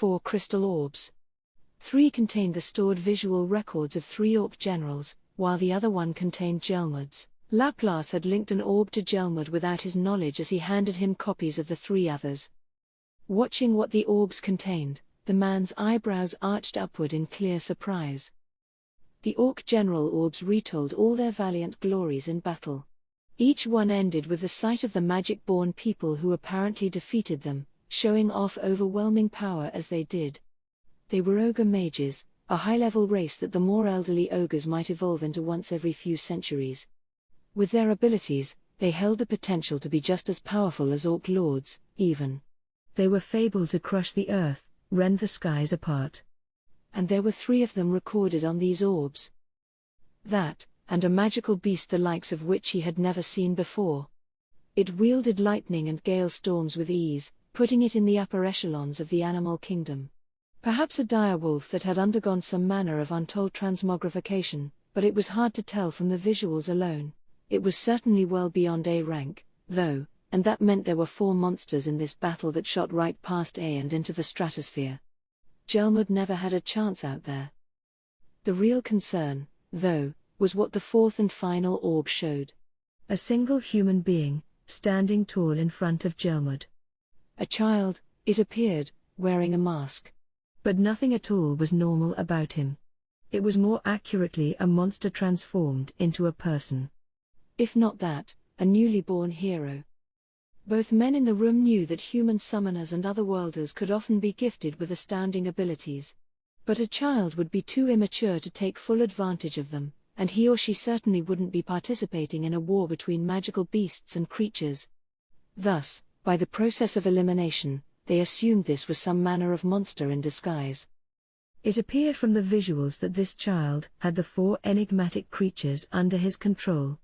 4 crystal orbs. 3 contained the stored visual records of 3 orc generals, while the other one contained Gelmud's. Laplace had linked an orb to Gelmud without his knowledge as he handed him copies of the 3 others. Watching what the orbs contained, the man's eyebrows arched upward in clear surprise. The orc general orbs retold all their valiant glories in battle. Each one ended with the sight of the magic-born people who apparently defeated them, showing off overwhelming power as they did. They were ogre mages, a high-level race that the more elderly ogres might evolve into once every few centuries. With their abilities, they held the potential to be just as powerful as orc lords, even. They were fabled to crush the earth, rend the skies apart. And there were 3 of them recorded on these orbs. That, and a magical beast the likes of which he had never seen before. It wielded lightning and gale storms with ease, putting it in the upper echelons of the animal kingdom. Perhaps a direwolf that had undergone some manner of untold transmogrification, but it was hard to tell from the visuals alone. It was certainly well beyond A rank, though, and that meant there were 4 monsters in this battle that shot right past A and into the stratosphere. Gelmud never had a chance out there. The real concern, though, was what the 4th and final orb showed. A single human being, standing tall in front of Gelmud. A child, it appeared, wearing a mask. But nothing at all was normal about him. It was more accurately a monster transformed into a person. If not that, a newly born hero. Both men in the room knew that human summoners and otherworlders could often be gifted with astounding abilities. But a child would be too immature to take full advantage of them, and he or she certainly wouldn't be participating in a war between magical beasts and creatures. Thus, by the process of elimination, they assumed this was some manner of monster in disguise. It appeared from the visuals that this child had the 4 enigmatic creatures under his control.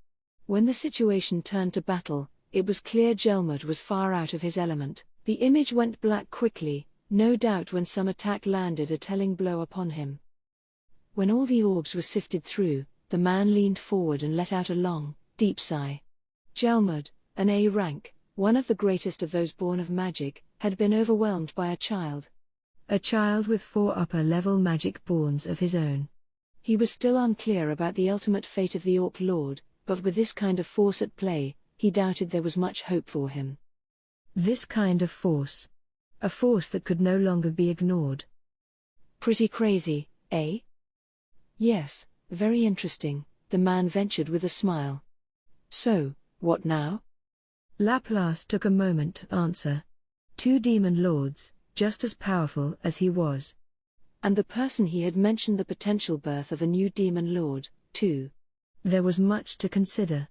When the situation turned to battle, it was clear Gelmud was far out of his element. The image went black quickly, no doubt when some attack landed a telling blow upon him. When all the orbs were sifted through, the man leaned forward and let out a long, deep sigh. Gelmud, an A rank, one of the greatest of those born of magic, had been overwhelmed by a child. A child with 4 upper-level magic borns of his own. He was still unclear about the ultimate fate of the Orc Lord, but with this kind of force at play, he doubted there was much hope for him. This kind of force. A force that could no longer be ignored. Pretty crazy, eh? Yes, very interesting, the man ventured with a smile. So, what now? Laplace took a moment to answer. 2 demon lords, just as powerful as he was. And the person he had mentioned the potential birth of a new demon lord, too. There was much to consider.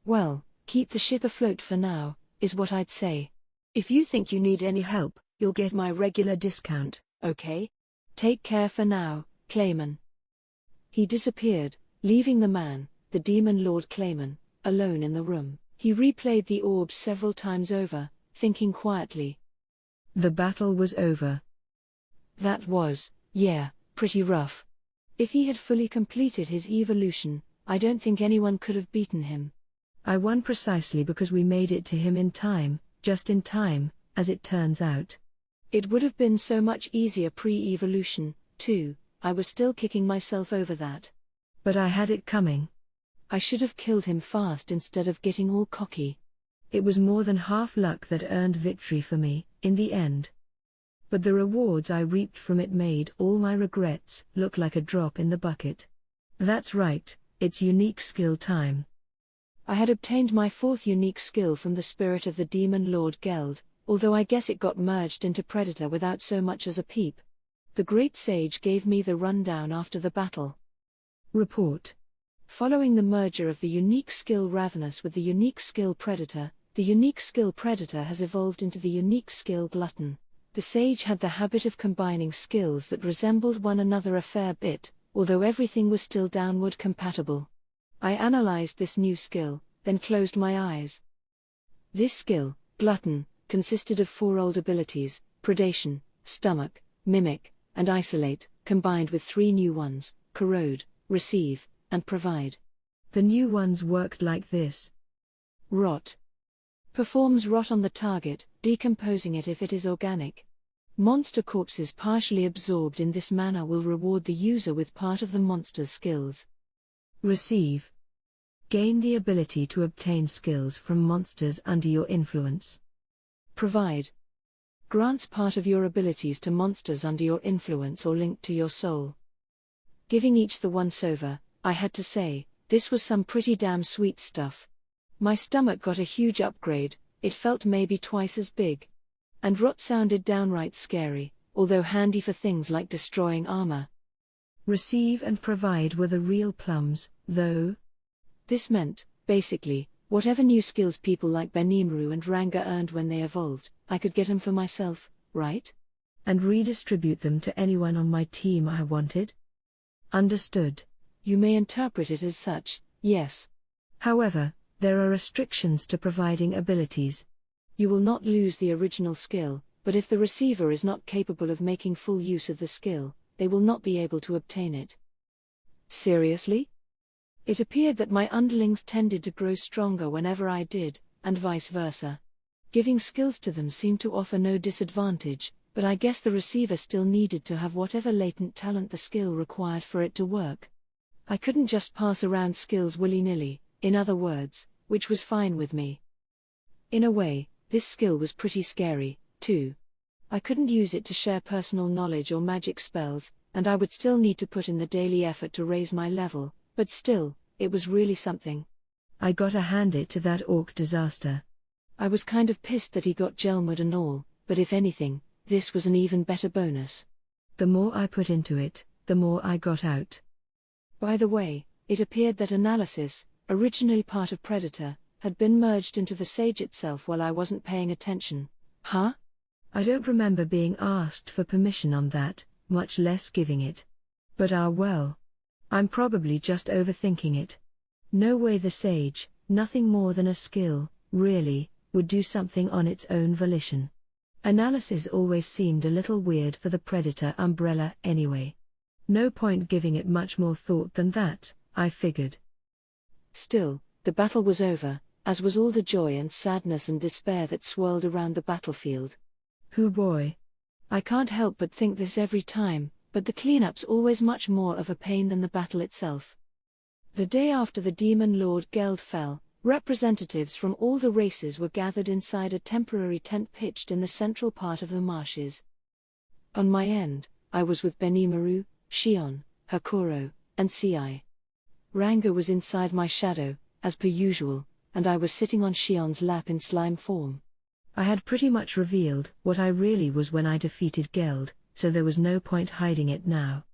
Well, keep the ship afloat for now, is what I'd say. If you think you need any help, you'll get my regular discount, okay? Take care for now, Clayman. He disappeared, leaving the man, the demon lord Clayman, alone in the room. He replayed the orbs several times over, thinking quietly. The battle was over. That was, yeah, pretty rough. If he had fully completed his evolution, I don't think anyone could have beaten him. I won precisely because we made it to him in time, just in time, as it turns out. It would have been so much easier pre-evolution, too. I was still kicking myself over that. But I had it coming. I should have killed him fast instead of getting all cocky. It was more than half luck that earned victory for me, in the end. But the rewards I reaped from it made all my regrets look like a drop in the bucket. That's right, it's unique skill time. I had obtained my 4th unique skill from the spirit of the demon lord Geld, although I guess it got merged into Predator without so much as a peep. The great sage gave me the rundown after the battle. Report. Following the merger of the unique skill Ravenous with the unique skill Predator, the unique skill Predator has evolved into the unique skill Glutton. The sage had the habit of combining skills that resembled one another a fair bit, although everything was still downward compatible. I analyzed this new skill, then closed my eyes. This skill, Glutton, consisted of 4 old abilities, Predation, Stomach, Mimic, and Isolate, combined with 3 new ones, Corrode, Receive, and Provide. The new ones worked like this. Rot. Performs rot on the target, decomposing it if it is organic. Monster corpses partially absorbed in this manner will reward the user with part of the monster's skills. Receive. Gain the ability to obtain skills from monsters under your influence. Provide. Grants part of your abilities to monsters under your influence or linked to your soul. Giving each the once-over, I had to say, this was some pretty damn sweet stuff. My stomach got a huge upgrade, it felt maybe twice as big. And rot sounded downright scary, although handy for things like destroying armor. Receive and provide were the real plums, though. This meant, basically, whatever new skills people like Benimaru and Ranga earned when they evolved, I could get them for myself, right? And redistribute them to anyone on my team I wanted? Understood. You may interpret it as such, yes. However, there are restrictions to providing abilities. You will not lose the original skill, but if the receiver is not capable of making full use of the skill, they will not be able to obtain it. Seriously? It appeared that my underlings tended to grow stronger whenever I did, and vice versa. Giving skills to them seemed to offer no disadvantage, but I guess the receiver still needed to have whatever latent talent the skill required for it to work. I couldn't just pass around skills willy-nilly, in other words, which was fine with me. In a way, this skill was pretty scary, too. I couldn't use it to share personal knowledge or magic spells, and I would still need to put in the daily effort to raise my level, but still, it was really something. I gotta hand it to that orc disaster. I was kind of pissed that he got Gelmud and all, but if anything, this was an even better bonus. The more I put into it, the more I got out. By the way, it appeared that Analysis, originally part of Predator, had been merged into the Sage itself while I wasn't paying attention. Huh? I don't remember being asked for permission on that, much less giving it. But well. I'm probably just overthinking it. No way the Sage, nothing more than a skill, really, would do something on its own volition. Analysis always seemed a little weird for the Predator umbrella anyway. No point giving it much more thought than that, I figured. Still, the battle was over, as was all the joy and sadness and despair that swirled around the battlefield. Hoo boy. I can't help but think this every time, but the cleanup's always much more of a pain than the battle itself. The day after the Demon Lord Geld fell, representatives from all the races were gathered inside a temporary tent pitched in the central part of the marshes. On my end, I was with Benimaru, Shion, Hakuro, and Ci. Ranga was inside my shadow, as per usual, and I was sitting on Shion's lap in slime form. I had pretty much revealed what I really was when I defeated Geld, so there was no point hiding it now.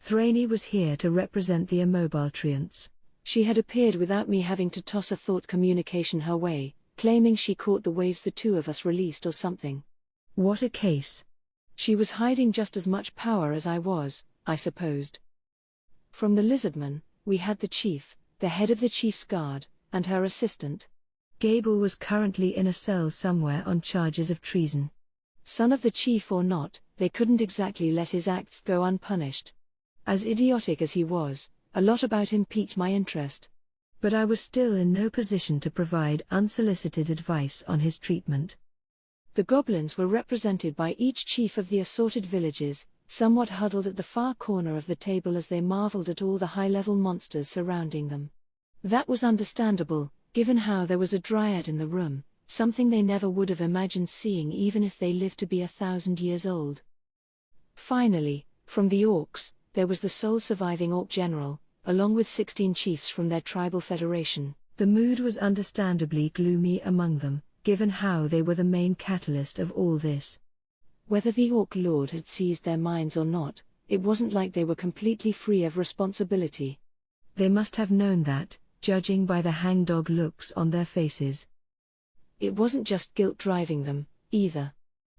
Thraney was here to represent the immobile treants. She had appeared without me having to toss a thought communication her way, claiming she caught the waves the two of us released or something. What a case. She was hiding just as much power as I was, I supposed. From the Lizardman, we had the chief, the head of the chief's guard, and her assistant. Gable was currently in a cell somewhere on charges of treason. Son of the chief or not, they couldn't exactly let his acts go unpunished. As idiotic as he was, a lot about him piqued my interest. But I was still in no position to provide unsolicited advice on his treatment. The goblins were represented by each chief of the assorted villages, somewhat huddled at the far corner of the table as they marveled at all the high-level monsters surrounding them. That was understandable, given how there was a dryad in the room, something they never would have imagined seeing even if they lived to be 1,000 years old. Finally, from the orcs, there was the sole surviving orc general, along with 16 chiefs from their tribal federation. The mood was understandably gloomy among them, given how they were the main catalyst of all this. Whether the Orc Lord had seized their minds or not, it wasn't like they were completely free of responsibility. They must have known that, judging by the hangdog looks on their faces. It wasn't just guilt driving them, either.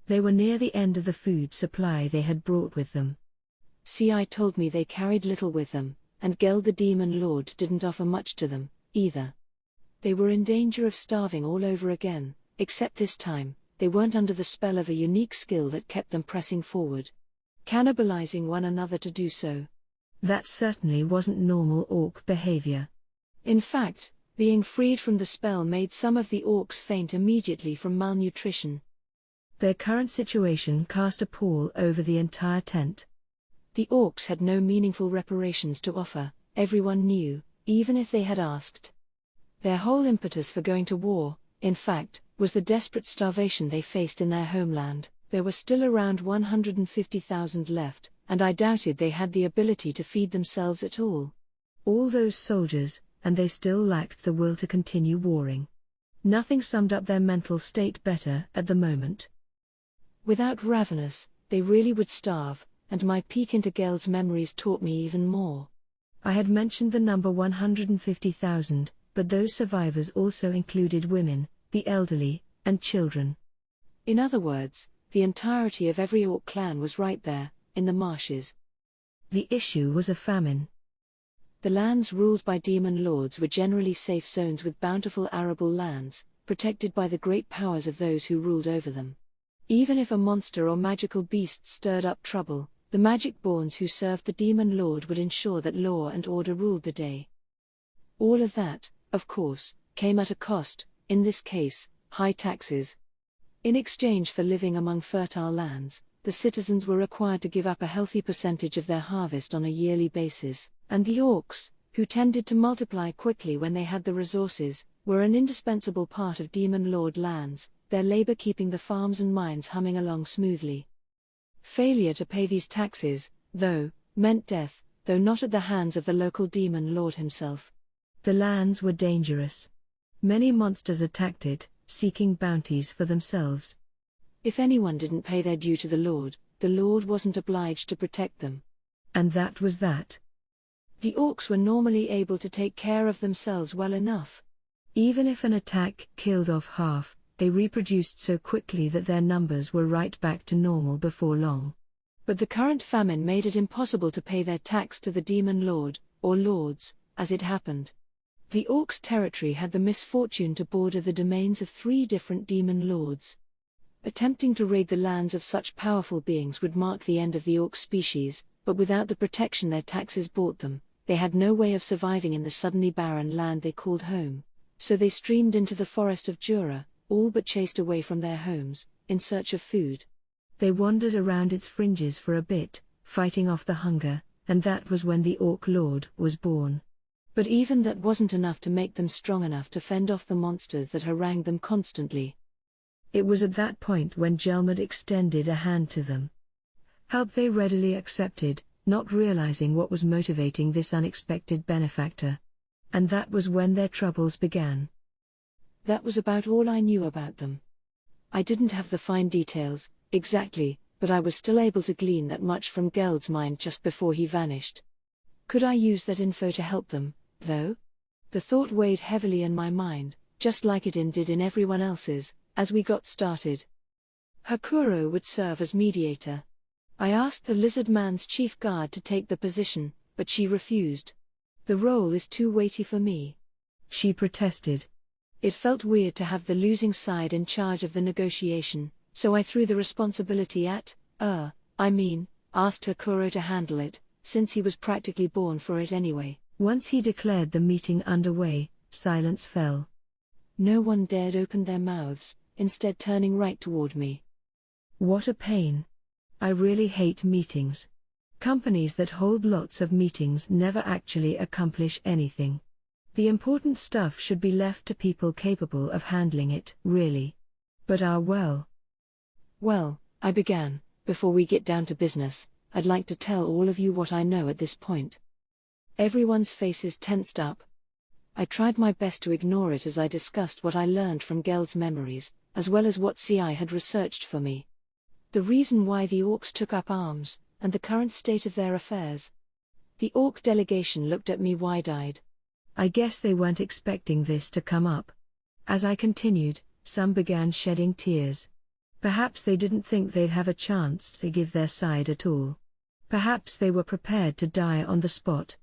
They were near the end of the food supply they had brought with them. Ci told me they carried little with them, and Geld the Demon Lord didn't offer much to them, either. They were in danger of starving all over again, except this time, they weren't under the spell of a unique skill that kept them pressing forward, cannibalizing one another to do so. That certainly wasn't normal orc behavior. In fact, being freed from the spell made some of the orcs faint immediately from malnutrition. Their current situation cast a pall over the entire tent. The orcs had no meaningful reparations to offer, everyone knew, even if they had asked. Their whole impetus for going to war, in fact, was the desperate starvation they faced in their homeland. There were still around 150,000 left, and I doubted they had the ability to feed themselves at all. All those soldiers, and they still lacked the will to continue warring. Nothing summed up their mental state better at the moment. Without ravenous, they really would starve, and my peek into Geld's memories taught me even more. I had mentioned the number 150,000, but those survivors also included women, the elderly, and children. In other words, the entirety of every orc clan was right there, in the marshes. The issue was a famine. The lands ruled by demon lords were generally safe zones with bountiful arable lands, protected by the great powers of those who ruled over them. Even if a monster or magical beast stirred up trouble, the magic-borns who served the demon lord would ensure that law and order ruled the day. All of that, of course, came at a cost, in this case, high taxes. In exchange for living among fertile lands, the citizens were required to give up a healthy percentage of their harvest on a yearly basis, and the orcs, who tended to multiply quickly when they had the resources, were an indispensable part of demon lord lands, their labor keeping the farms and mines humming along smoothly. Failure to pay these taxes, though, meant death, though not at the hands of the local demon lord himself. The lands were dangerous. Many monsters attacked it, seeking bounties for themselves. If anyone didn't pay their due to the Lord wasn't obliged to protect them. And that was that. The orcs were normally able to take care of themselves well enough. Even if an attack killed off half, they reproduced so quickly that their numbers were right back to normal before long. But the current famine made it impossible to pay their tax to the demon lord, or lords, as it happened. The orcs' territory had the misfortune to border the domains of 3 different demon lords. Attempting to raid the lands of such powerful beings would mark the end of the orc species, but without the protection their taxes bought them, they had no way of surviving in the suddenly barren land they called home. So they streamed into the forest of Jura, all but chased away from their homes, in search of food. They wandered around its fringes for a bit, fighting off the hunger, and that was when the Orc Lord was born. But even that wasn't enough to make them strong enough to fend off the monsters that harangued them constantly. It was at that point when Gelmud extended a hand to them. Help they readily accepted, not realizing what was motivating this unexpected benefactor. And that was when their troubles began. That was about all I knew about them. I didn't have the fine details, exactly, but I was still able to glean that much from Geld's mind just before he vanished. Could I use that info to help them, though? The thought weighed heavily in my mind, just like it did in everyone else's, as we got started. Hakuro would serve as mediator. I asked the lizard man's chief guard to take the position, but she refused. The role is too weighty for me, she protested. It felt weird to have the losing side in charge of the negotiation, so I threw the responsibility asked Hakuro to handle it, since he was practically born for it anyway. Once he declared the meeting underway, silence fell. No one dared open their mouths, instead turning right toward me. What a pain. I really hate meetings. Companies that hold lots of meetings never actually accomplish anything. The important stuff should be left to people capable of handling it, really. But Well, I began, before we get down to business, I'd like to tell all of you what I know at this point. Everyone's faces tensed up. I tried my best to ignore it as I discussed what I learned from Geld's memories, as well as what CI had researched for me. The reason why the orcs took up arms, and the current state of their affairs. The orc delegation looked at me wide-eyed. I guess they weren't expecting this to come up. As I continued, some began shedding tears. Perhaps they didn't think they'd have a chance to give their side at all. Perhaps they were prepared to die on the spot.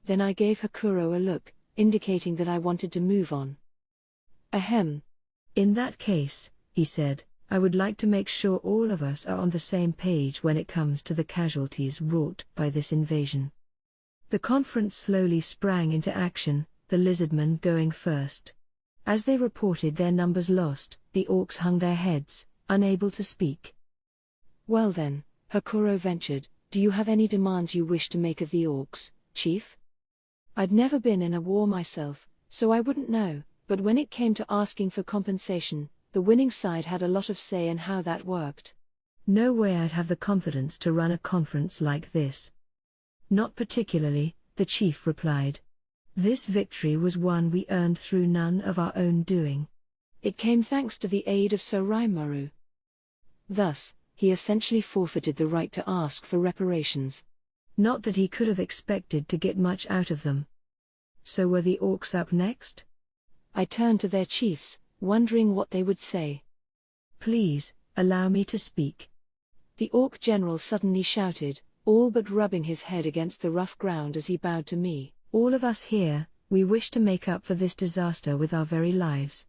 Then I gave Hakuro a look, indicating that I wanted to move on. Ahem. In that case, he said, I would like to make sure all of us are on the same page when it comes to the casualties wrought by this invasion. The conference slowly sprang into action, the lizardmen going first. As they reported their numbers lost, the orcs hung their heads, unable to speak. Well then, Hakuro ventured, do you have any demands you wish to make of the orcs, chief? I'd never been in a war myself, so I wouldn't know, but when it came to asking for compensation, the winning side had a lot of say in how that worked. No way I'd have the confidence to run a conference like this. Not particularly, the chief replied. This victory was one we earned through none of our own doing. It came thanks to the aid of Sir Raimaru. Thus, he essentially forfeited the right to ask for reparations. Not that he could have expected to get much out of them. So were the orcs up next? I turned to their chiefs, wondering what they would say. Please, allow me to speak. The orc general suddenly shouted, all but rubbing his head against the rough ground as he bowed to me. All of us here, we wish to make up for this disaster with our very lives.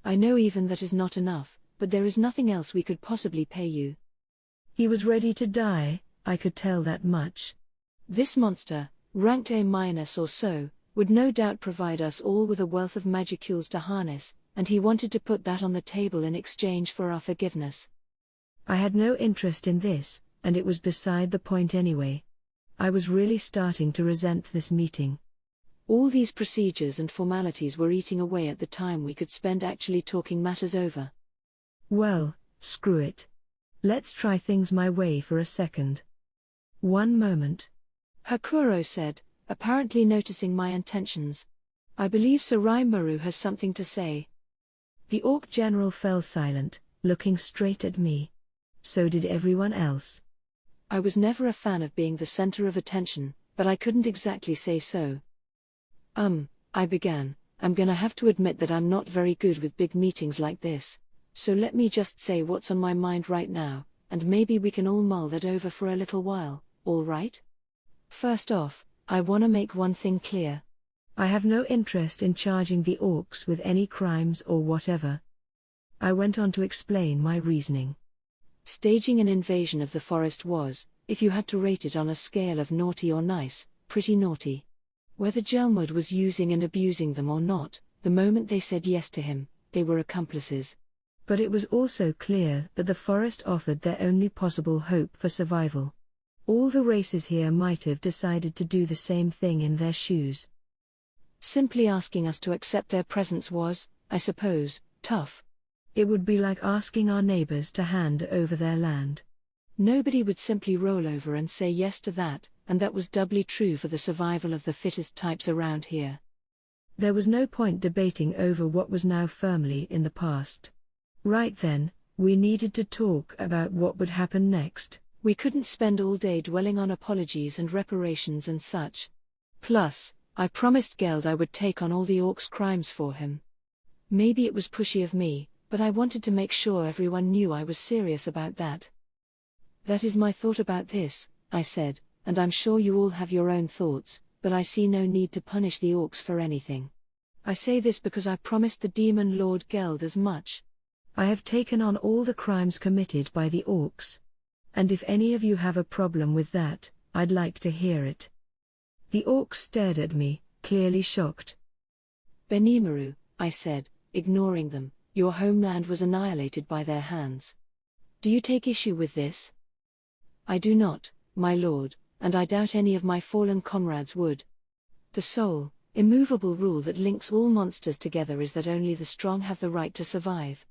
I know even that is not enough, but there is nothing else we could possibly pay you. He was ready to die, I could tell that much. This monster, ranked A- or so, would no doubt provide us all with a wealth of magicules to harness, and he wanted to put that on the table in exchange for our forgiveness. I had no interest in this, and it was beside the point anyway. I was really starting to resent this meeting. All these procedures and formalities were eating away at the time we could spend actually talking matters over. Well, screw it. Let's try things my way for a second. One moment. Hakuro said, apparently noticing my intentions. I believe Sir Raimaru has something to say. The orc general fell silent, looking straight at me. So did everyone else. I was never a fan of being the center of attention, but I couldn't exactly say so. I began, I'm gonna have to admit that I'm not very good with big meetings like this, so let me just say what's on my mind right now, and maybe we can all mull that over for a little while, all right? First off, I wanna make one thing clear. I have no interest in charging the orcs with any crimes or whatever. I went on to explain my reasoning. Staging an invasion of the forest was, if you had to rate it on a scale of naughty or nice, pretty naughty. Whether Gelmud was using and abusing them or not, the moment they said yes to him, they were accomplices. But it was also clear that the forest offered their only possible hope for survival. All the races here might have decided to do the same thing in their shoes. Simply asking us to accept their presence was, I suppose, tough. It would be like asking our neighbors to hand over their land. Nobody would simply roll over and say yes to that, and that was doubly true for the survival of the fittest types around here. There was no point debating over what was now firmly in the past. Right then, we needed to talk about what would happen next. We couldn't spend all day dwelling on apologies and reparations and such. Plus, I promised Geld I would take on all the orcs' crimes for him. Maybe it was pushy of me, but I wanted to make sure everyone knew I was serious about that. That is my thought about this, I said, and I'm sure you all have your own thoughts, but I see no need to punish the orcs for anything. I say this because I promised the Demon Lord Geld as much. I have taken on all the crimes committed by the orcs. And if any of you have a problem with that, I'd like to hear it. The orcs stared at me, clearly shocked. Benimaru, I said, ignoring them, your homeland was annihilated by their hands. Do you take issue with this? I do not, my lord, and I doubt any of my fallen comrades would. The sole, immovable rule that links all monsters together is that only the strong have the right to survive.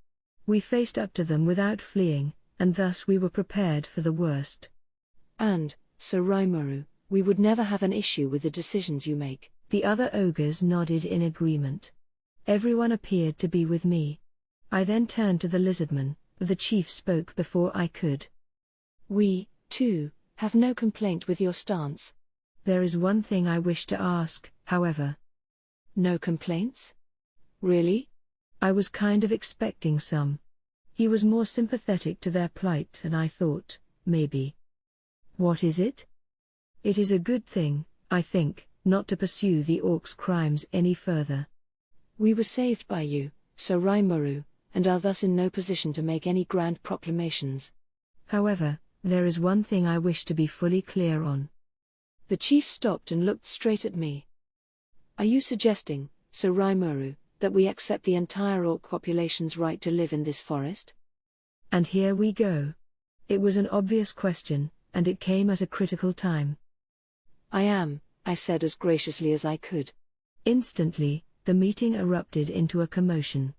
We faced up to them without fleeing, and thus we were prepared for the worst. And, Sir Raimaru, we would never have an issue with the decisions you make. The other ogres nodded in agreement. Everyone appeared to be with me. I then turned to the lizardman, but the chief spoke before I could. We, too, have no complaint with your stance. There is one thing I wish to ask, however. No complaints? Really? I was kind of expecting some. He was more sympathetic to their plight than I thought, maybe. What is it? It is a good thing, I think, not to pursue the orcs' crimes any further. We were saved by you, Sir Raimaru, and are thus in no position to make any grand proclamations. However, there is one thing I wish to be fully clear on. The chief stopped and looked straight at me. Are you suggesting, Sir Raimaru, that we accept the entire orc population's right to live in this forest? And here we go. It was an obvious question, and it came at a critical time. I am, I said as graciously as I could. Instantly, the meeting erupted into a commotion.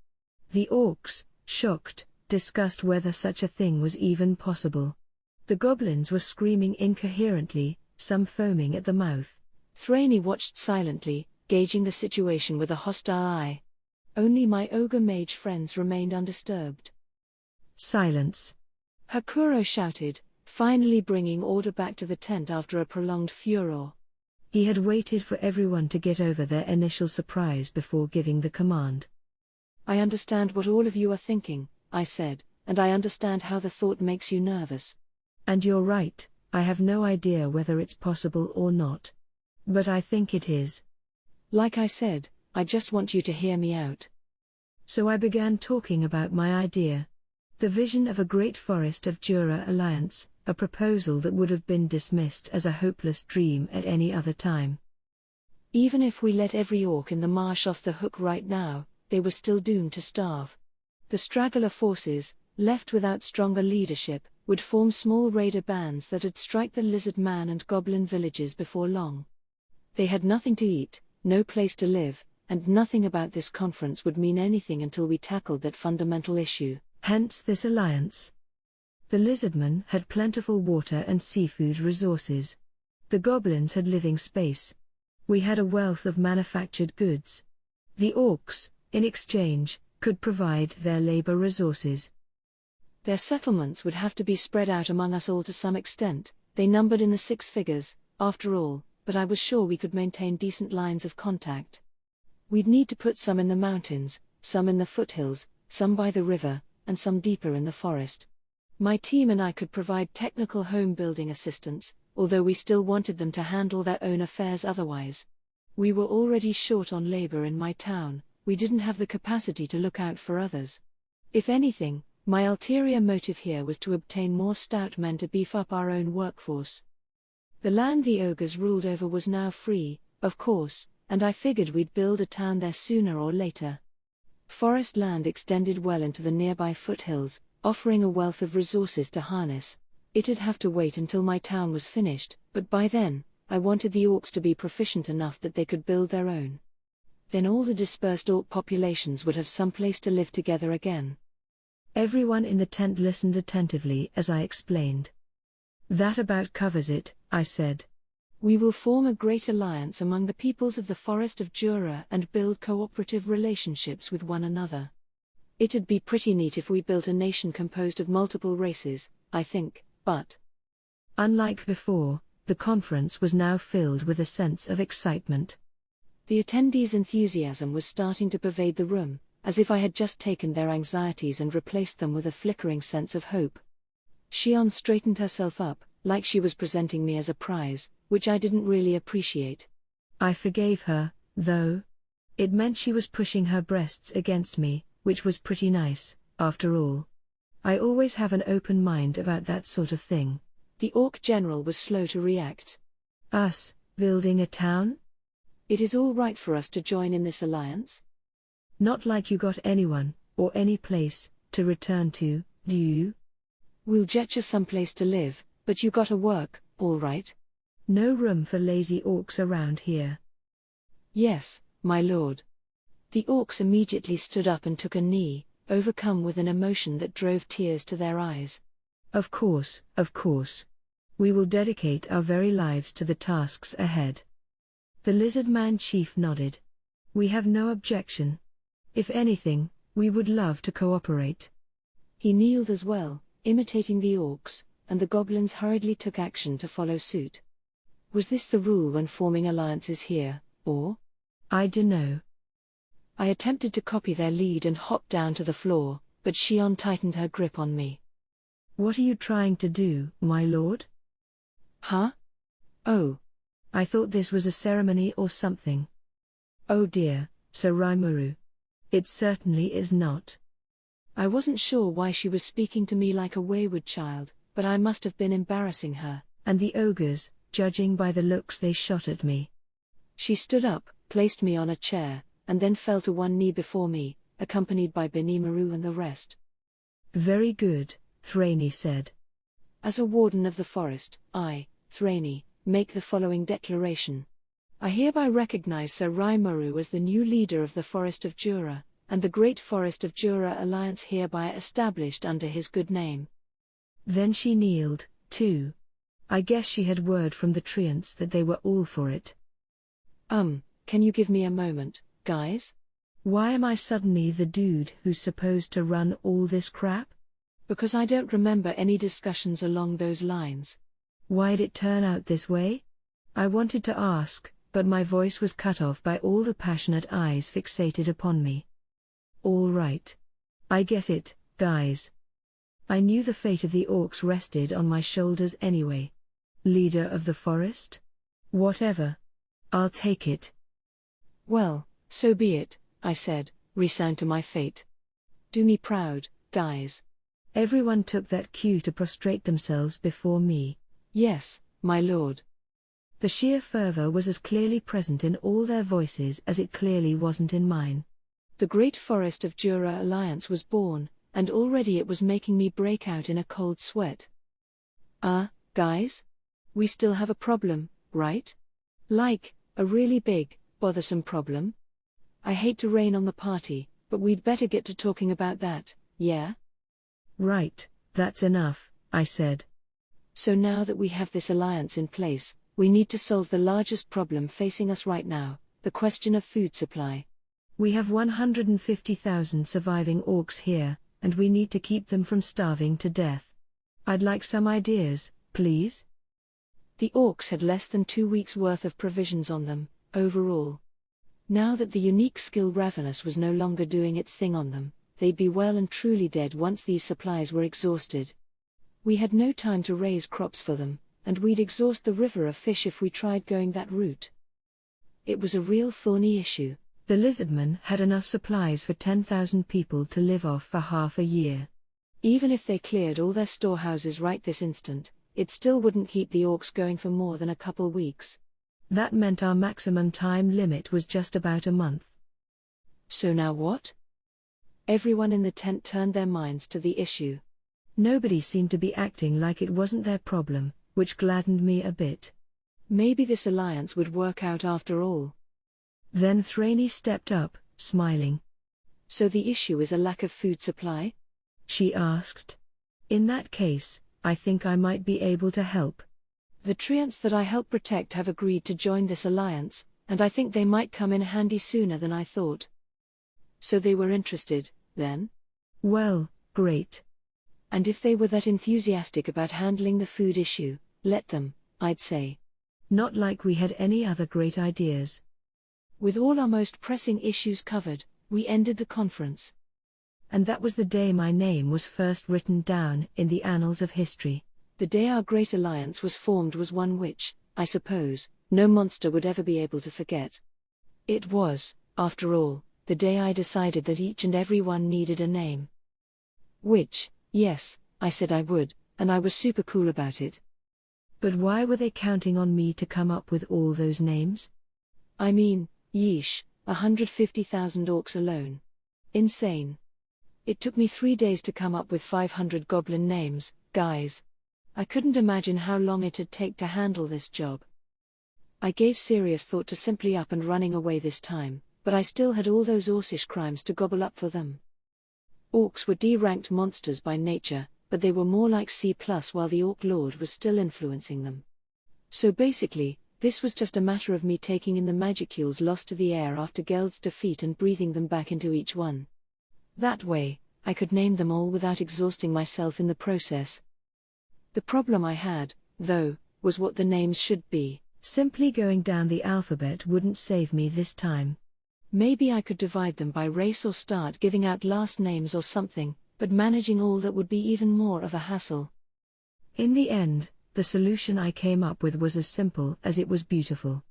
The orcs, shocked, discussed whether such a thing was even possible. The goblins were screaming incoherently, some foaming at the mouth. Thraney watched silently, gauging the situation with a hostile eye. Only my ogre mage friends remained undisturbed. Silence. Hakuro shouted, finally bringing order back to the tent after a prolonged furor. He had waited for everyone to get over their initial surprise before giving the command. I understand what all of you are thinking, I said, and I understand how the thought makes you nervous. And you're right, I have no idea whether it's possible or not. But I think it is. Like I said, I just want you to hear me out. So I began talking about my idea. The vision of a great Forest of Jura alliance, a proposal that would have been dismissed as a hopeless dream at any other time. Even if we let every orc in the marsh off the hook right now, they were still doomed to starve. The straggler forces, left without stronger leadership, would form small raider bands that would strike the lizard man and goblin villages before long. They had nothing to eat, no place to live, and nothing about this conference would mean anything until we tackled that fundamental issue, hence this alliance. The lizardmen had plentiful water and seafood resources. The goblins had living space. We had a wealth of manufactured goods. The orcs, in exchange, could provide their labor resources. Their settlements would have to be spread out among us all to some extent, they numbered in the 6 figures, after all, but I was sure we could maintain decent lines of contact. We'd need to put some in the mountains, some in the foothills, some by the river, and some deeper in the forest. My team and I could provide technical home-building assistance, although we still wanted them to handle their own affairs otherwise. We were already short on labor in my town, we didn't have the capacity to look out for others. If anything, my ulterior motive here was to obtain more stout men to beef up our own workforce. The land the ogres ruled over was now free, of course, and I figured we'd build a town there sooner or later. Forest land extended well into the nearby foothills, offering a wealth of resources to harness. It'd have to wait until my town was finished, but by then, I wanted the orcs to be proficient enough that they could build their own. Then all the dispersed orc populations would have some place to live together again. Everyone in the tent listened attentively as I explained. That about covers it, I said. We will form a great alliance among the peoples of the Forest of Jura and build cooperative relationships with one another. It'd be pretty neat if we built a nation composed of multiple races, I think, but... Unlike before, the conference was now filled with a sense of excitement. The attendees' enthusiasm was starting to pervade the room, as if I had just taken their anxieties and replaced them with a flickering sense of hope. Shion straightened herself up, like she was presenting me as a prize, which I didn't really appreciate. I forgave her, though. It meant she was pushing her breasts against me, which was pretty nice, after all. I always have an open mind about that sort of thing. The orc general was slow to react. Us, building a town? It is all right for us to join in this alliance? Not like you got anyone, or any place, to return to, do you? We'll get you someplace to live, but you gotta work, all right? No room for lazy orcs around here. Yes, my lord. The orcs immediately stood up and took a knee, overcome with an emotion that drove tears to their eyes. Of course, of course. We will dedicate our very lives to the tasks ahead. The lizard man chief nodded. We have no objection. If anything, we would love to cooperate. He kneeled as well, imitating the orcs, and the goblins hurriedly took action to follow suit. Was this the rule when forming alliances here, or? I dunno. I attempted to copy their lead and hopped down to the floor, but Shion tightened her grip on me. What are you trying to do, my lord? Huh? Oh. I thought this was a ceremony or something. Oh dear, Sir Rimuru. It certainly is not. I wasn't sure why she was speaking to me like a wayward child, but I must have been embarrassing her, and the ogres, judging by the looks they shot at me. She stood up, placed me on a chair, and then fell to one knee before me, accompanied by Benimaru and the rest. Very good, Thraney said. As a warden of the forest, I, Thraney, make the following declaration. I hereby recognize Sir Rimuru as the new leader of the Forest of Jura, and the Great Forest of Jura Alliance hereby established under his good name. Then she kneeled, too. I guess she had word from the treants that they were all for it. Can you give me a moment, guys? Why am I suddenly the dude who's supposed to run all this crap? Because I don't remember any discussions along those lines. Why'd it turn out this way? I wanted to ask, but my voice was cut off by all the passionate eyes fixated upon me. All right. I get it, guys. I knew the fate of the orcs rested on my shoulders anyway. Leader of the forest? Whatever. I'll take it. Well, so be it, I said, resigned to my fate. Do me proud, guys. Everyone took that cue to prostrate themselves before me. Yes, my lord. The sheer fervor was as clearly present in all their voices as it clearly wasn't in mine. The Great Forest of Jura Alliance was born, and already it was making me break out in a cold sweat. Guys? We still have a problem, right? Like, a really big, bothersome problem? I hate to rain on the party, but we'd better get to talking about that, yeah? Right, that's enough, I said. So now that we have this alliance in place, we need to solve the largest problem facing us right now, the question of food supply. We have 150,000 surviving orcs here, and we need to keep them from starving to death. I'd like some ideas, please. The orcs had less than 2 weeks' worth of provisions on them, overall. Now that the unique skill Ravenous was no longer doing its thing on them, they'd be well and truly dead once these supplies were exhausted. We had no time to raise crops for them, and we'd exhaust the river of fish if we tried going that route. It was a real thorny issue. The lizardmen had enough supplies for 10,000 people to live off for half a year. Even if they cleared all their storehouses right this instant, it still wouldn't keep the orcs going for more than a couple weeks. That meant our maximum time limit was just about a month. So now what? Everyone in the tent turned their minds to the issue. Nobody seemed to be acting like it wasn't their problem, which gladdened me a bit. Maybe this alliance would work out after all. Then Thraney stepped up, smiling. So the issue is a lack of food supply? She asked. In that case, I think I might be able to help. The treants that I help protect have agreed to join this alliance, and I think they might come in handy sooner than I thought. So they were interested, then? Well, great. And if they were that enthusiastic about handling the food issue, let them, I'd say. Not like we had any other great ideas. With all our most pressing issues covered, we ended the conference. And that was the day my name was first written down in the annals of history. The day our great alliance was formed was one which, I suppose, no monster would ever be able to forget. It was, after all, the day I decided that each and every one needed a name. Which, yes, I said I would, and I was super cool about it. But why were they counting on me to come up with all those names? I mean, yeesh, 150,000 orcs alone. Insane. It took me 3 days to come up with 500 goblin names, guys. I couldn't imagine how long it'd take to handle this job. I gave serious thought to simply up and running away this time, but I still had all those orcish crimes to gobble up for them. Orcs were D-ranked monsters by nature, but they were more like C+, while the Orc Lord was still influencing them. So basically, this was just a matter of me taking in the magicules lost to the air after Geld's defeat and breathing them back into each one. That way, I could name them all without exhausting myself in the process. The problem I had, though, was what the names should be. Simply going down the alphabet wouldn't save me this time. Maybe I could divide them by race or start giving out last names or something, but managing all that would be even more of a hassle. In the end, the solution I came up with was as simple as it was beautiful.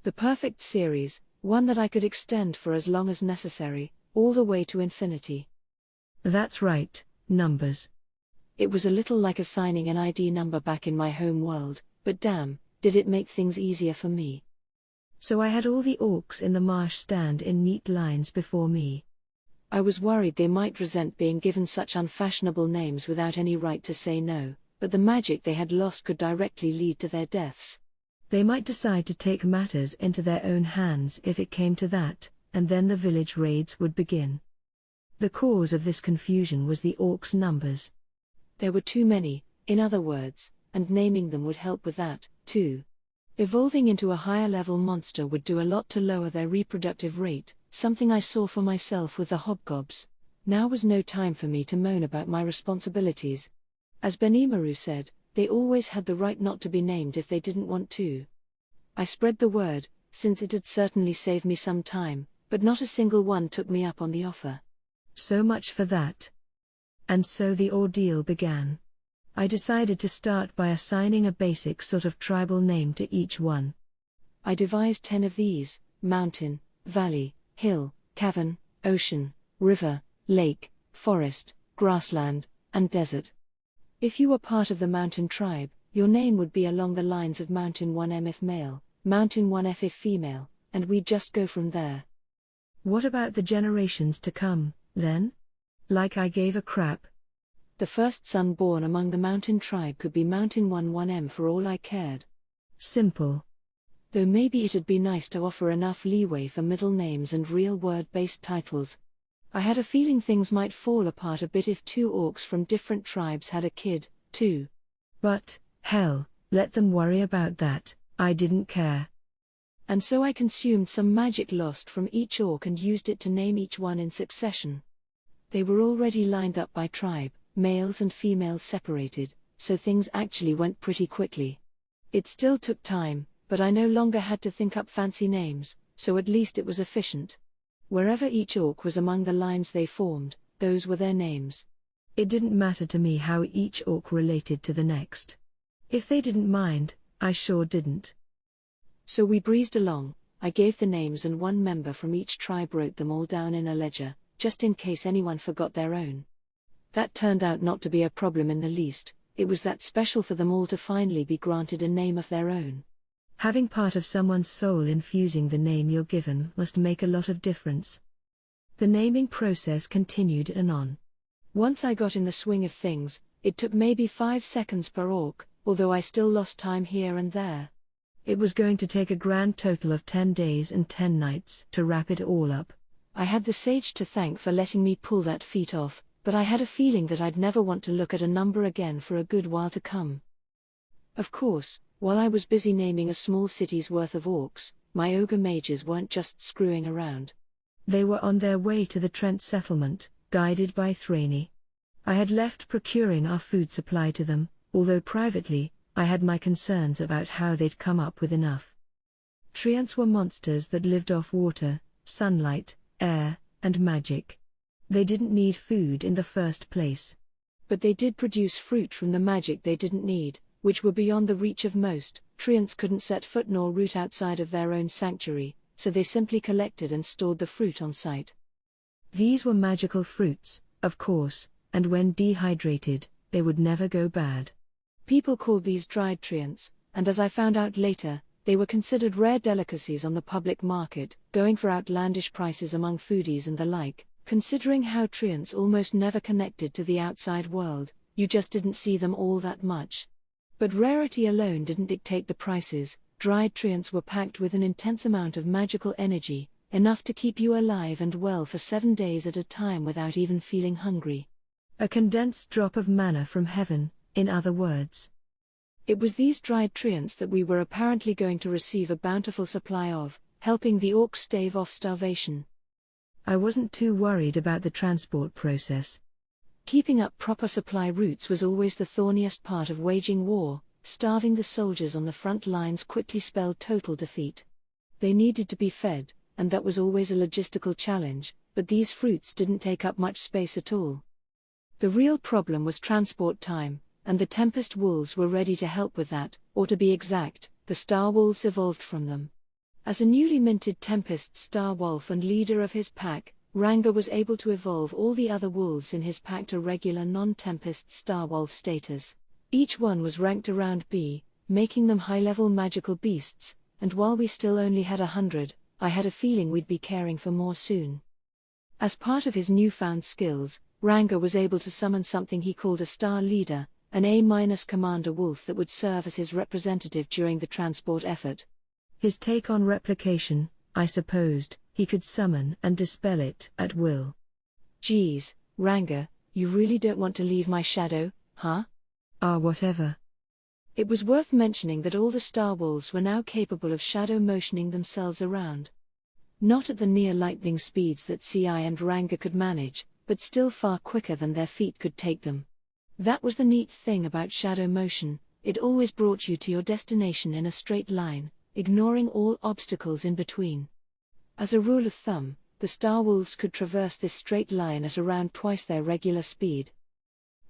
The perfect series, one that I could extend for as long as necessary, all the way to infinity. That's right, numbers. It was a little like assigning an ID number back in my home world, but damn, did it make things easier for me. So I had all the orcs in the marsh stand in neat lines before me. I was worried they might resent being given such unfashionable names without any right to say no, but the magic they had lost could directly lead to their deaths. They might decide to take matters into their own hands if it came to that, and then the village raids would begin. The cause of this confusion was the orcs' numbers. There were too many, in other words, and naming them would help with that, too. Evolving into a higher-level monster would do a lot to lower their reproductive rate, something I saw for myself with the hobgobs. Now was no time for me to moan about my responsibilities. As Benimaru said, they always had the right not to be named if they didn't want to. I spread the word, since it had certainly saved me some time, but not a single one took me up on the offer. So much for that. And so the ordeal began. I decided to start by assigning a basic sort of tribal name to each one. I devised 10 of these: mountain, valley, hill, cavern, ocean, river, lake, forest, grassland, and desert. If you were part of the mountain tribe, your name would be along the lines of Mountain 1M if male, Mountain 1F if female, and we'd just go from there. What about the generations to come, then? Like I gave a crap. The first son born among the mountain tribe could be Mountain 1M for all I cared. Simple. Though maybe it'd be nice to offer enough leeway for middle names and real word-based titles. I had a feeling things might fall apart a bit if 2 orcs from different tribes had a kid, too. But, hell, let them worry about that, I didn't care. And so I consumed some magic lost from each orc and used it to name each one in succession. They were already lined up by tribe, males and females separated, so things actually went pretty quickly. It still took time, but I no longer had to think up fancy names, so at least it was efficient. Wherever each orc was among the lines they formed, those were their names. It didn't matter to me how each orc related to the next. If they didn't mind, I sure didn't. So we breezed along. I gave the names and one member from each tribe wrote them all down in a ledger, just in case anyone forgot their own. That turned out not to be a problem in the least. It was that special for them all to finally be granted a name of their own. Having part of someone's soul infusing the name you're given must make a lot of difference. The naming process continued and on. Once I got in the swing of things, it took maybe 5 seconds per orc, although I still lost time here and there. It was going to take a grand total of 10 days and 10 nights to wrap it all up. I had the sage to thank for letting me pull that feat off, but I had a feeling that I'd never want to look at a number again for a good while to come. Of course, while I was busy naming a small city's worth of orcs, my ogre mages weren't just screwing around. They were on their way to the Trent settlement, guided by Thraney. I had left procuring our food supply to them, although privately, I had my concerns about how they'd come up with enough. Treants were monsters that lived off water, sunlight, air, and magic. They didn't need food in the first place. But they did produce fruit from the magic they didn't need, which were beyond the reach of most. Treants couldn't set foot nor root outside of their own sanctuary, so they simply collected and stored the fruit on site. These were magical fruits, of course, and when dehydrated, they would never go bad. People called these dried treants, and as I found out later, they were considered rare delicacies on the public market, going for outlandish prices among foodies and the like. Considering how treants almost never connected to the outside world, you just didn't see them all that much. But rarity alone didn't dictate the prices. Dried treants were packed with an intense amount of magical energy, enough to keep you alive and well for 7 days at a time without even feeling hungry. A condensed drop of manna from heaven, in other words. It was these dried treants that we were apparently going to receive a bountiful supply of, helping the orcs stave off starvation. I wasn't too worried about the transport process. Keeping up proper supply routes was always the thorniest part of waging war. Starving the soldiers on the front lines quickly spelled total defeat. They needed to be fed, and that was always a logistical challenge, but these fruits didn't take up much space at all. The real problem was transport time, and the Tempest Wolves were ready to help with that, or to be exact, the Star Wolves evolved from them. As a newly minted Tempest Star Wolf and leader of his pack, Ranga was able to evolve all the other wolves in his pack to regular non-Tempest Star Wolf status. Each one was ranked around B, making them high-level magical beasts, and while we still only had 100, I had a feeling we'd be caring for more soon. As part of his newfound skills, Ranga was able to summon something he called a star leader, an A-commander wolf that would serve as his representative during the transport effort. His take on replication, I supposed, he could summon and dispel it at will. Geez, Ranga, you really don't want to leave my shadow, huh? Whatever. It was worth mentioning that all the star wolves were now capable of shadow motioning themselves around. Not at the near lightning speeds that Ci and Ranga could manage, but still far quicker than their feet could take them. That was the neat thing about shadow motion, it always brought you to your destination in a straight line, ignoring all obstacles in between. As a rule of thumb, the star wolves could traverse this straight line at around twice their regular speed.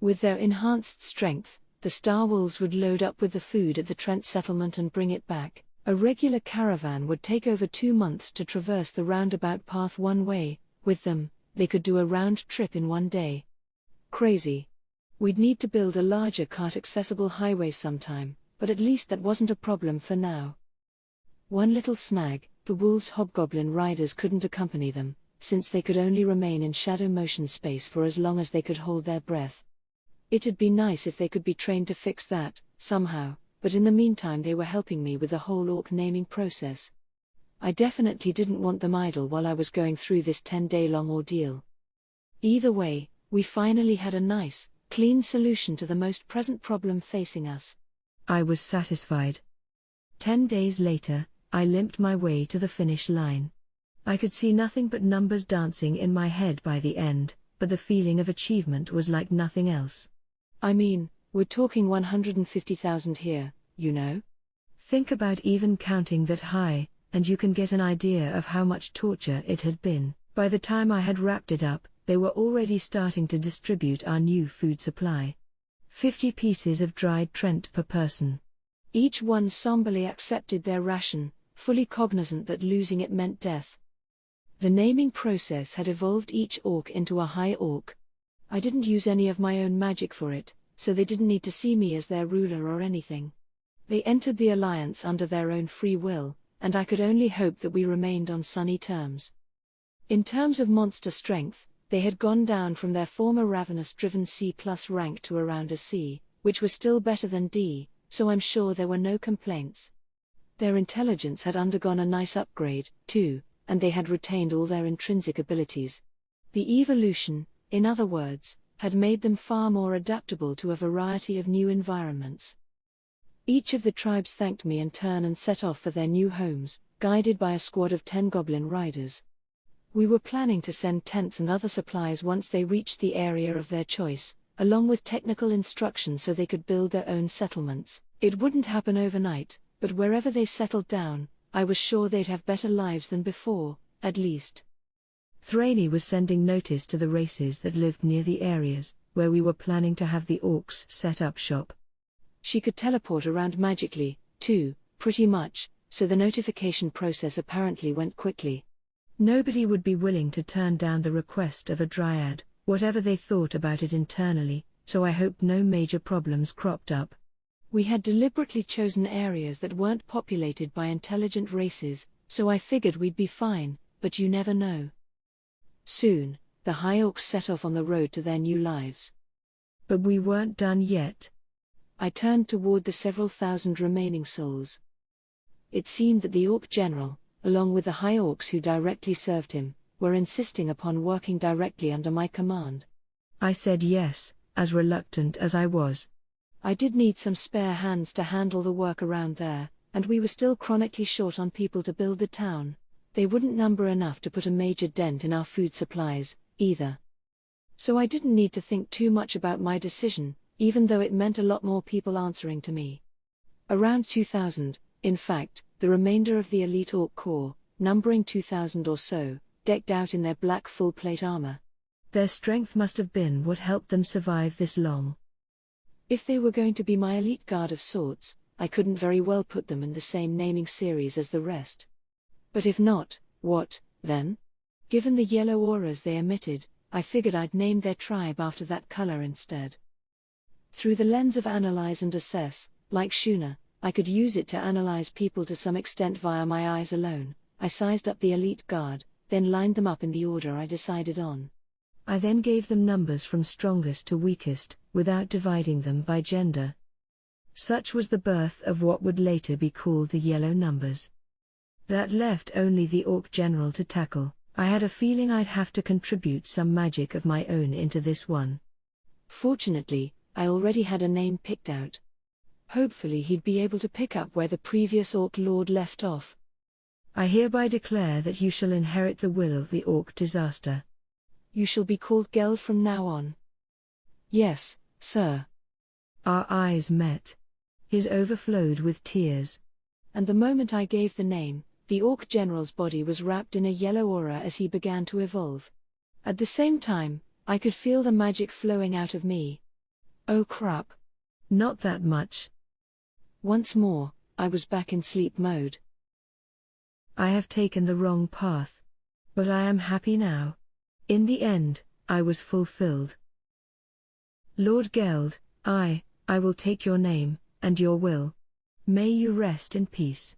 With their enhanced strength, the star wolves would load up with the food at the Trent settlement and bring it back. A regular caravan would take over 2 months to traverse the roundabout path one way. With them, they could do a round trip in 1 day. Crazy. We'd need to build a larger cart-accessible highway sometime, but at least that wasn't a problem for now. One little snag, the wolves' hobgoblin riders couldn't accompany them, since they could only remain in shadow motion space for as long as they could hold their breath. It'd be nice if they could be trained to fix that, somehow, but in the meantime they were helping me with the whole orc naming process. I definitely didn't want them idle while I was going through this 10-day-long ordeal. Either way, we finally had a nice, clean solution to the most present problem facing us. I was satisfied. 10 days later, I limped my way to the finish line. I could see nothing but numbers dancing in my head by the end, but the feeling of achievement was like nothing else. I mean, we're talking 150,000 here, you know? Think about even counting that high, and you can get an idea of how much torture it had been. By the time I had wrapped it up, they were already starting to distribute our new food supply. 50 pieces of dried Trent per person. Each one somberly accepted their ration, fully cognizant that losing it meant death. The naming process had evolved each orc into a high orc. I didn't use any of my own magic for it, so they didn't need to see me as their ruler or anything. They entered the alliance under their own free will, and I could only hope that we remained on sunny terms. In terms of monster strength, they had gone down from their former ravenous-driven C+ rank to around a C, which was still better than D, so I'm sure there were no complaints. Their intelligence had undergone a nice upgrade, too, and they had retained all their intrinsic abilities. The evolution, in other words, had made them far more adaptable to a variety of new environments. Each of the tribes thanked me in turn and set off for their new homes, guided by a squad of 10 goblin riders. We were planning to send tents and other supplies once they reached the area of their choice, along with technical instruction so they could build their own settlements. It wouldn't happen overnight, but wherever they settled down, I was sure they'd have better lives than before, at least. Thraney was sending notice to the races that lived near the areas where we were planning to have the orcs set up shop. She could teleport around magically, too, pretty much, so the notification process apparently went quickly. Nobody would be willing to turn down the request of a dryad, whatever they thought about it internally, so I hoped no major problems cropped up. We had deliberately chosen areas that weren't populated by intelligent races, so I figured we'd be fine, but you never know. Soon, the High Orcs set off on the road to their new lives. But we weren't done yet. I turned toward the several thousand remaining souls. It seemed that the Orc General, along with the High Orcs who directly served him, were insisting upon working directly under my command. I said yes, as reluctant as I was. I did need some spare hands to handle the work around there, and we were still chronically short on people to build the town. They wouldn't number enough to put a major dent in our food supplies, either. So I didn't need to think too much about my decision, even though it meant a lot more people answering to me. Around 2,000, in fact, the remainder of the elite Orc Corps, numbering 2,000 or so, decked out in their black full-plate armor. Their strength must have been what helped them survive this long. If they were going to be my elite guard of sorts, I couldn't very well put them in the same naming series as the rest. But if not, what, then? Given the yellow auras they emitted, I figured I'd name their tribe after that color instead. Through the lens of analyze and assess, like Shuna, I could use it to analyze people to some extent via my eyes alone. I sized up the elite guard, then lined them up in the order I decided on. I then gave them numbers from strongest to weakest, without dividing them by gender. Such was the birth of what would later be called the yellow numbers. That left only the Orc General to tackle. I had a feeling I'd have to contribute some magic of my own into this one. Fortunately, I already had a name picked out. Hopefully he'd be able to pick up where the previous Orc Lord left off. I hereby declare that you shall inherit the will of the Orc Disaster. You shall be called Geld from now on. Yes, sir. Our eyes met. His overflowed with tears. And the moment I gave the name, the Orc General's body was wrapped in a yellow aura as he began to evolve. At the same time, I could feel the magic flowing out of me. Oh crap. Not that much. Once more, I was back in sleep mode. I have taken the wrong path. But I am happy now. In the end, I was fulfilled. Lord Geld, I will take your name, and your will. May you rest in peace.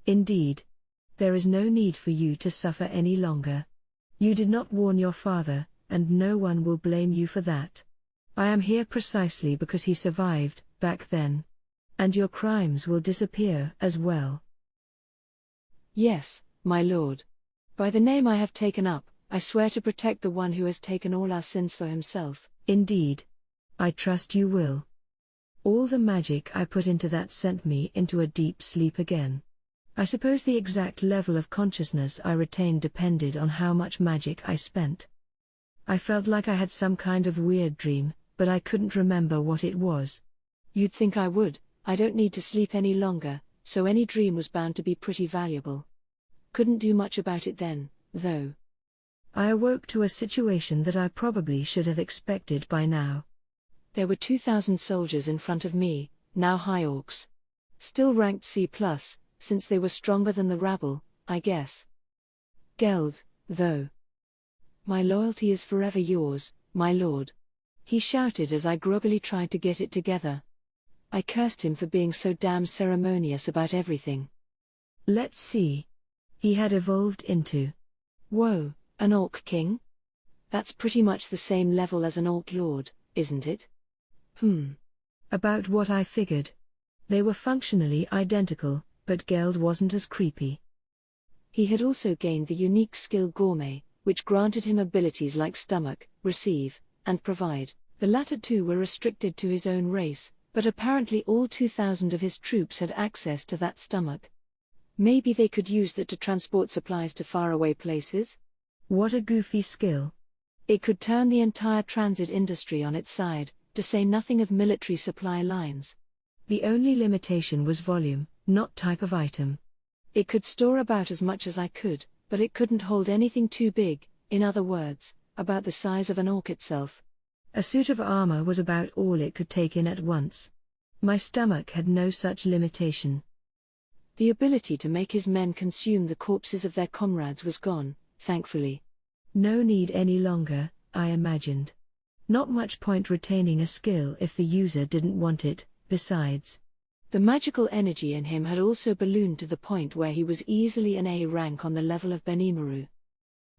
Indeed. There is no need for you to suffer any longer. You did not warn your father, and no one will blame you for that. I am here precisely because he survived, back then. And your crimes will disappear as well. Yes, my lord. By the name I have taken up, I swear to protect the one who has taken all our sins for himself. Indeed. I trust you will. All the magic I put into that sent me into a deep sleep again. I suppose the exact level of consciousness I retained depended on how much magic I spent. I felt like I had some kind of weird dream, but I couldn't remember what it was. You'd think I would. I don't need to sleep any longer, so any dream was bound to be pretty valuable. Couldn't do much about it then, though. I awoke to a situation that I probably should have expected by now. There were 2,000 soldiers in front of me, now high orcs. Still ranked C+, since they were stronger than the rabble, I guess. Geld, though. My loyalty is forever yours, my lord. He shouted as I groggily tried to get it together. I cursed him for being so damn ceremonious about everything. Let's see. He had evolved into. Whoa, an Orc King? That's pretty much the same level as an Orc Lord, isn't it? About what I figured. They were functionally identical, but Geld wasn't as creepy. He had also gained the unique skill Gourmet, which granted him abilities like Stomach, Receive, and Provide. The latter two were restricted to his own race, but apparently all 2,000 of his troops had access to that Stomach. Maybe they could use that to transport supplies to faraway places? What a goofy skill. It could turn the entire transit industry on its side, to say nothing of military supply lines. The only limitation was volume, not type of item. It could store about as much as I could, but it couldn't hold anything too big, in other words, about the size of an orc itself. A suit of armor was about all it could take in at once. My stomach had no such limitation. The ability to make his men consume the corpses of their comrades was gone, thankfully. No need any longer, I imagined. Not much point retaining a skill if the user didn't want it, besides. The magical energy in him had also ballooned to the point where he was easily an A rank on the level of Benimaru.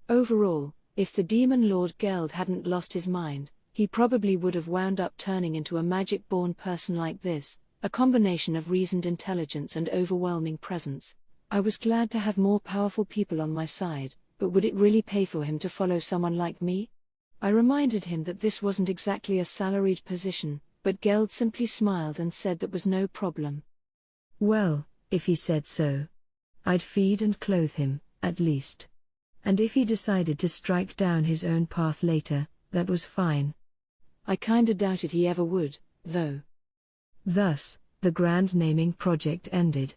Overall, if the Demon Lord Geld hadn't lost his mind, he probably would have wound up turning into a magic-born person like this, a combination of reasoned intelligence and overwhelming presence. I was glad to have more powerful people on my side, but would it really pay for him to follow someone like me? I reminded him that this wasn't exactly a salaried position, but Geld simply smiled and said that was no problem. Well, if he said so. I'd feed and clothe him, at least. And if he decided to strike down his own path later, that was fine. I kinda doubted he ever would, though. Thus, the grand naming project ended.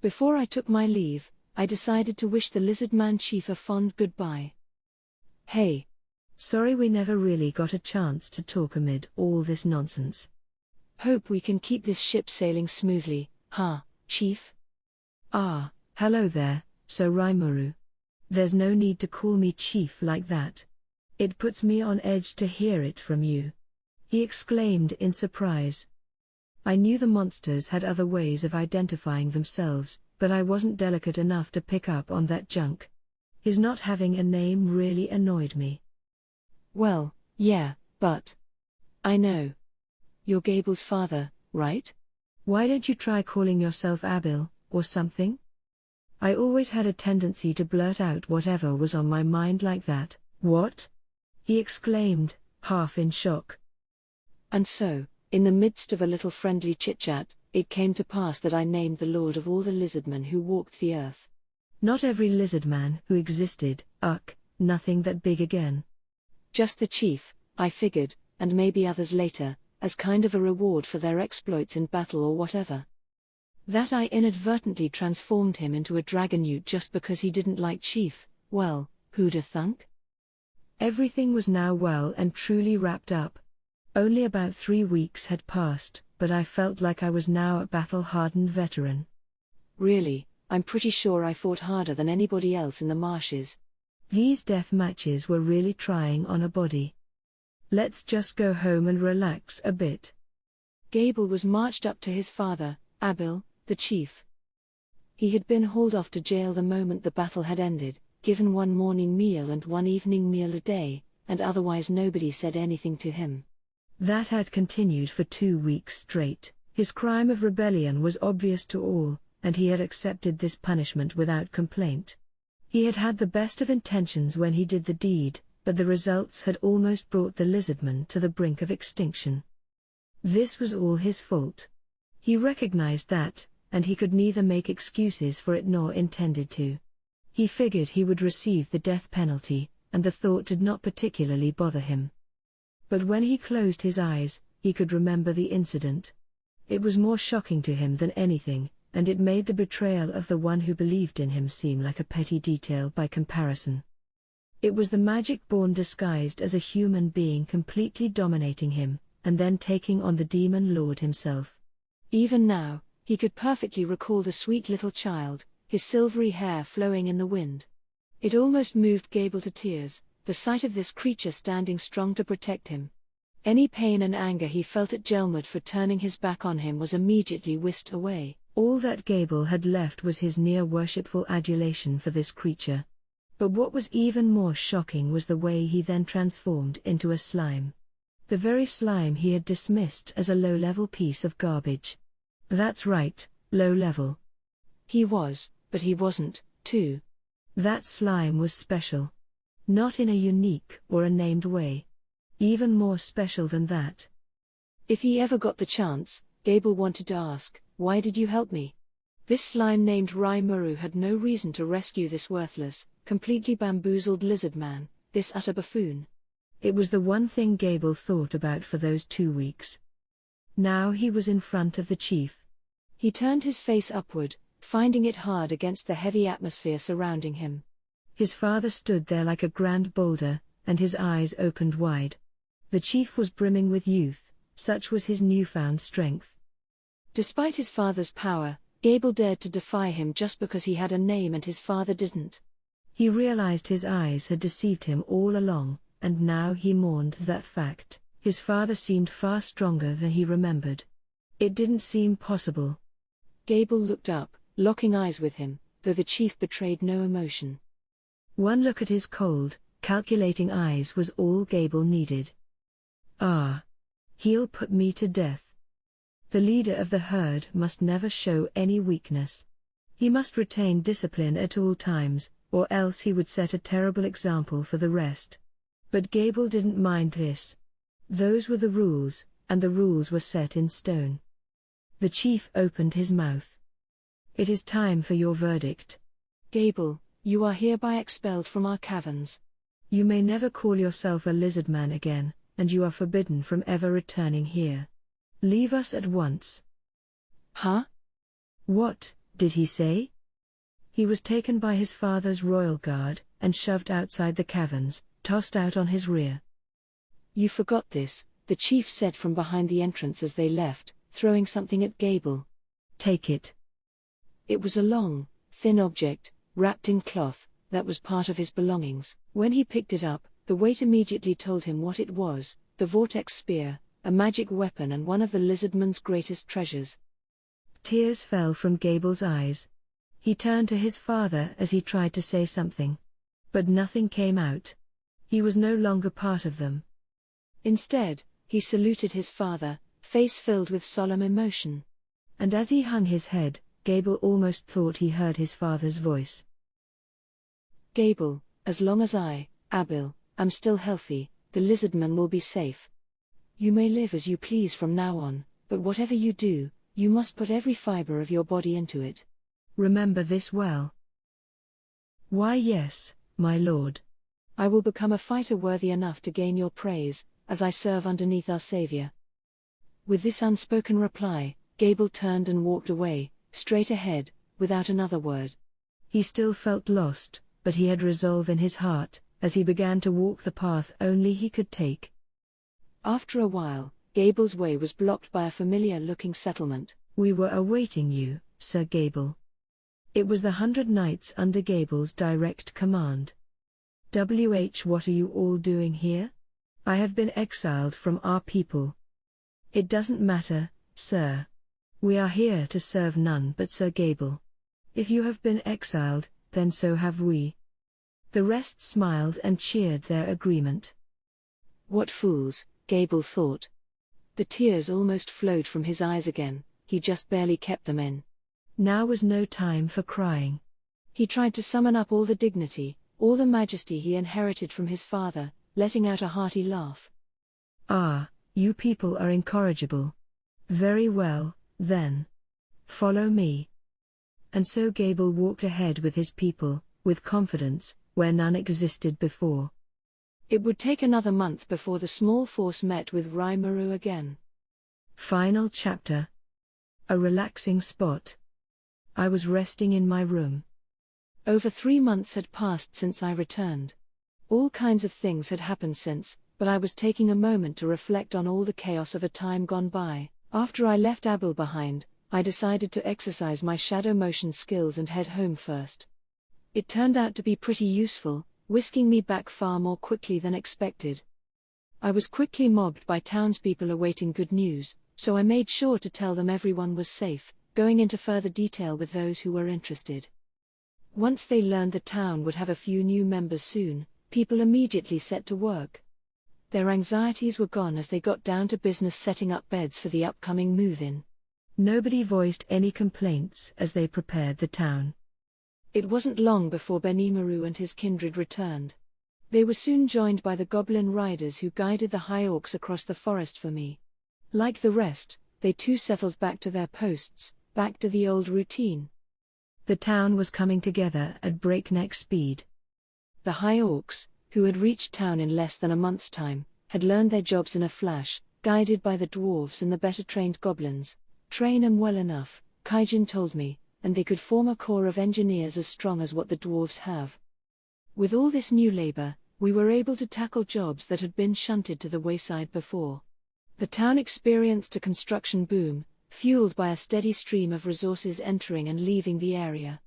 Before I took my leave, I decided to wish the Lizard Man Chief a fond goodbye. Hey. Sorry we never really got a chance to talk amid all this nonsense. Hope we can keep this ship sailing smoothly, huh, Chief? Ah, hello there, Sir Rimuru. There's no need to call me Chief like that. It puts me on edge to hear it from you. He exclaimed in surprise. I knew the monsters had other ways of identifying themselves, but I wasn't delicate enough to pick up on that junk. His not having a name really annoyed me. Well, yeah, but I know. You're Gable's father, right? Why don't you try calling yourself Abil, or something? I always had a tendency to blurt out whatever was on my mind like that. What? He exclaimed, half in shock. And so, in the midst of a little friendly chit-chat, it came to pass that I named the lord of all the lizardmen who walked the earth. Not every lizardman who existed, nothing that big again. Just the chief, I figured, and maybe others later, as kind of a reward for their exploits in battle or whatever. That I inadvertently transformed him into a dragon-newt just because he didn't like Chief, well, who'da thunk? Everything was now well and truly wrapped up. Only about 3 weeks had passed, but I felt like I was now a battle-hardened veteran. Really, I'm pretty sure I fought harder than anybody else in the marshes. These death matches were really trying on a body. Let's just go home and relax a bit. Gable was marched up to his father, Abil, the chief. He had been hauled off to jail the moment the battle had ended, given one morning meal and one evening meal a day, and otherwise nobody said anything to him. That had continued for 2 weeks straight. His crime of rebellion was obvious to all, and he had accepted this punishment without complaint. He had had the best of intentions when he did the deed, but the results had almost brought the lizardmen to the brink of extinction. This was all his fault. He recognized that, and he could neither make excuses for it nor intended to. He figured he would receive the death penalty, and the thought did not particularly bother him. But when he closed his eyes, he could remember the incident. It was more shocking to him than anything, and it made the betrayal of the one who believed in him seem like a petty detail by comparison. It was the magic born disguised as a human being completely dominating him, and then taking on the demon lord himself. Even now, he could perfectly recall the sweet little child, his silvery hair flowing in the wind. It almost moved Gable to tears, the sight of this creature standing strong to protect him. Any pain and anger he felt at Gelmud for turning his back on him was immediately whisked away. All that Gable had left was his near-worshipful adulation for this creature. But what was even more shocking was the way he then transformed into a slime. The very slime he had dismissed as a low-level piece of garbage. That's right, low-level. He was, but he wasn't, too. That slime was special. Not in a unique or a named way. Even more special than that. If he ever got the chance, Gable wanted to ask, "Why did you help me?" This slime named Raimuru had no reason to rescue this worthless, completely bamboozled lizard man, this utter buffoon. It was the one thing Gable thought about for those 2 weeks. Now he was in front of the chief. He turned his face upward, finding it hard against the heavy atmosphere surrounding him. His father stood there like a grand boulder, and his eyes opened wide. The chief was brimming with youth, such was his newfound strength. Despite his father's power, Gable dared to defy him just because he had a name and his father didn't. He realized his eyes had deceived him all along, and now he mourned that fact. His father seemed far stronger than he remembered. It didn't seem possible. Gable looked up, locking eyes with him, though the chief betrayed no emotion. One look at his cold, calculating eyes was all Gable needed. He'll put me to death. The leader of the herd must never show any weakness. He must retain discipline at all times, or else he would set a terrible example for the rest. But Gable didn't mind this. Those were the rules, and the rules were set in stone. The chief opened his mouth. "It is time for your verdict. Gable, you are hereby expelled from our caverns. You may never call yourself a lizard man again, and you are forbidden from ever returning here. Leave us at once." Huh? What did he say? He was taken by his father's royal guard, and shoved outside the caverns, tossed out on his rear. "You forgot this," the chief said from behind the entrance as they left, throwing something at Gable. "Take it." It was a long, thin object, wrapped in cloth, that was part of his belongings. When he picked it up, the weight immediately told him what it was: the vortex spear, a magic weapon and one of the lizardman's greatest treasures. Tears fell from Gable's eyes. He turned to his father as he tried to say something. But nothing came out. He was no longer part of them. Instead, he saluted his father, face filled with solemn emotion. And as he hung his head, Gable almost thought he heard his father's voice. Gable, as long as I, Abil, am still healthy, the lizardman will be safe. You may live as you please from now on, but whatever you do, you must put every fiber of your body into it. Remember this well. Why, yes, my lord. I will become a fighter worthy enough to gain your praise, as I serve underneath our Savior. With this unspoken reply, Gable turned and walked away, straight ahead, without another word. He still felt lost, but he had resolve in his heart, as he began to walk the path only he could take. After a while, Gable's way was blocked by a familiar-looking settlement. We were awaiting you, Sir Gable. It was the 100 knights under Gable's direct command. What are you all doing here? I have been exiled from our people. It doesn't matter, sir. We are here to serve none but Sir Gable. If you have been exiled, then so have we. The rest smiled and cheered their agreement. What fools, Gable thought. The tears almost flowed from his eyes again, he just barely kept them in. Now was no time for crying. He tried to summon up all the dignity, all the majesty he inherited from his father, letting out a hearty laugh. Ah, you people are incorrigible. Very well, then. Follow me. And so Gable walked ahead with his people, with confidence, where none existed before. It would take another month before the small force met with Raimaru again. Final chapter. A relaxing spot. I was resting in my room. Over 3 months had passed since I returned. All kinds of things had happened since, but I was taking a moment to reflect on all the chaos of a time gone by. After I left Abil behind, I decided to exercise my shadow motion skills and head home first. It turned out to be pretty useful, whisking me back far more quickly than expected. I was quickly mobbed by townspeople awaiting good news, so I made sure to tell them everyone was safe, going into further detail with those who were interested. Once they learned the town would have a few new members soon, people immediately set to work. Their anxieties were gone as they got down to business setting up beds for the upcoming move-in. Nobody voiced any complaints as they prepared the town. It wasn't long before Benimaru and his kindred returned. They were soon joined by the goblin riders who guided the high orcs across the forest for me. Like the rest, they too settled back to their posts, back to the old routine. The town was coming together at breakneck speed. The high orcs, who had reached town in less than a month's time, had learned their jobs in a flash, guided by the dwarves and the better-trained goblins. Train them well enough, Kaijin told me, and they could form a corps of engineers as strong as what the dwarves have. With all this new labor, we were able to tackle jobs that had been shunted to the wayside before. The town experienced a construction boom, fueled by a steady stream of resources entering and leaving the area.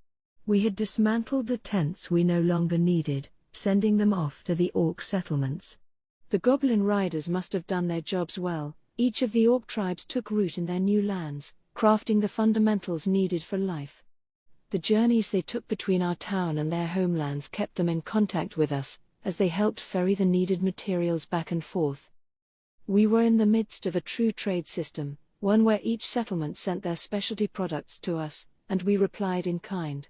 We had dismantled the tents we no longer needed, sending them off to the orc settlements. The goblin riders must have done their jobs well. Each of the orc tribes took root in their new lands, crafting the fundamentals needed for life. The journeys they took between our town and their homelands kept them in contact with us, as they helped ferry the needed materials back and forth. We were in the midst of a true trade system, one where each settlement sent their specialty products to us, and we replied in kind.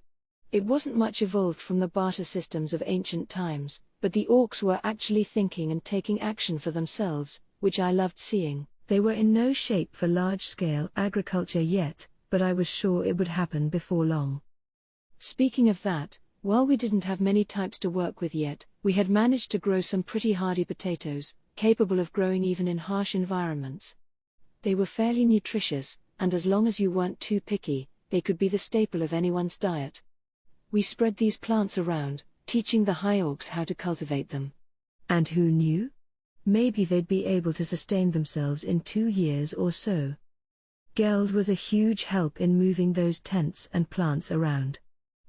It wasn't much evolved from the barter systems of ancient times, but the orcs were actually thinking and taking action for themselves, which I loved seeing. They were in no shape for large-scale agriculture yet, but I was sure it would happen before long. Speaking of that, while we didn't have many types to work with yet, we had managed to grow some pretty hardy potatoes, capable of growing even in harsh environments. They were fairly nutritious, and as long as you weren't too picky, they could be the staple of anyone's diet. We spread these plants around, teaching the high orcs how to cultivate them. And who knew? Maybe they'd be able to sustain themselves in 2 years or so. Geld was a huge help in moving those tents and plants around.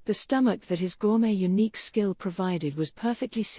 The stomach that his gourmet unique skill provided was perfectly suited